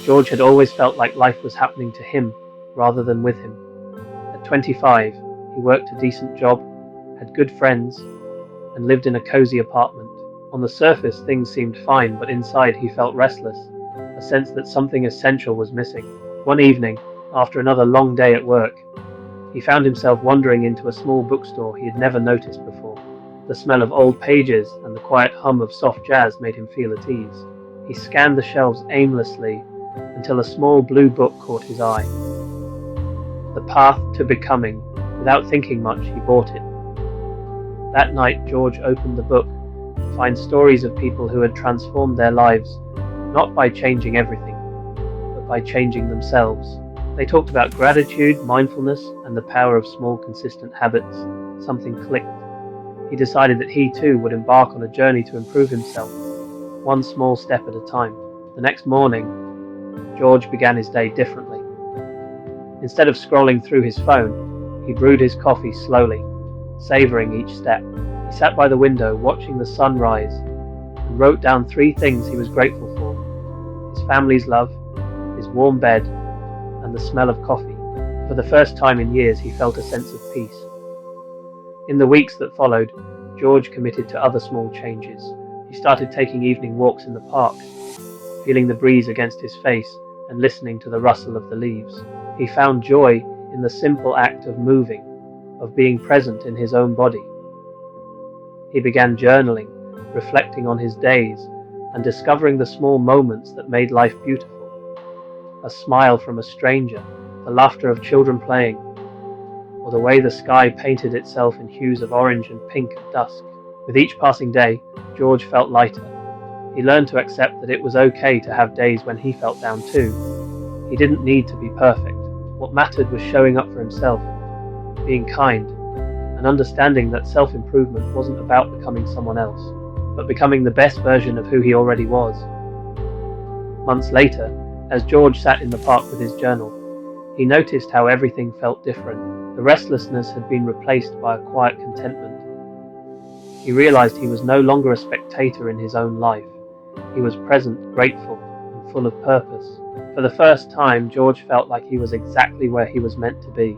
George had always felt like life was happening to him rather than with him. At 25, he worked a decent job, had good friends, and lived in a cozy apartment. On the surface, things seemed fine, but inside he felt restless, a sense that something essential was missing. One evening, after another long day at work, he found himself wandering into a small bookstore he had never noticed before. The smell of old pages and the quiet hum of soft jazz made him feel at ease. He scanned the shelves aimlessly until a small blue book caught his eye. The Path to Becoming. Without thinking much, he bought it. That night, George opened the book to find stories of people who had transformed their lives, not by changing everything, but by changing themselves. They talked about gratitude, mindfulness, and the power of small, consistent habits. Something clicked. He decided that he too would embark on a journey to improve himself, one small step at a time. The next morning, George began his day differently. Instead of scrolling through his phone, he brewed his coffee slowly, savoring each step. He sat by the window, watching the sun rise, and wrote down 3 things he was grateful for: his family's love, his warm bed, and the smell of coffee. For the first time in years, he felt a sense of peace. In the weeks that followed, George committed to other small changes. He started taking evening walks in the park, feeling the breeze against his face and listening to the rustle of the leaves. He found joy in the simple act of moving, of being present in his own body. He began journaling, reflecting on his days, and discovering the small moments that made life beautiful. A smile from a stranger, the laughter of children playing, or the way the sky painted itself in hues of orange and pink at dusk. With each passing day, George felt lighter. He learned to accept that it was okay to have days when he felt down too. He didn't need to be perfect. What mattered was showing up for himself, being kind, and understanding that self-improvement wasn't about becoming someone else, but becoming the best version of who he already was. Months later, as George sat in the park with his journal, he noticed how everything felt different. The restlessness had been replaced by a quiet contentment. He realized he was no longer a spectator in his own life. He was present, grateful, and full of purpose. For the first time, George felt like he was exactly where he was meant to be.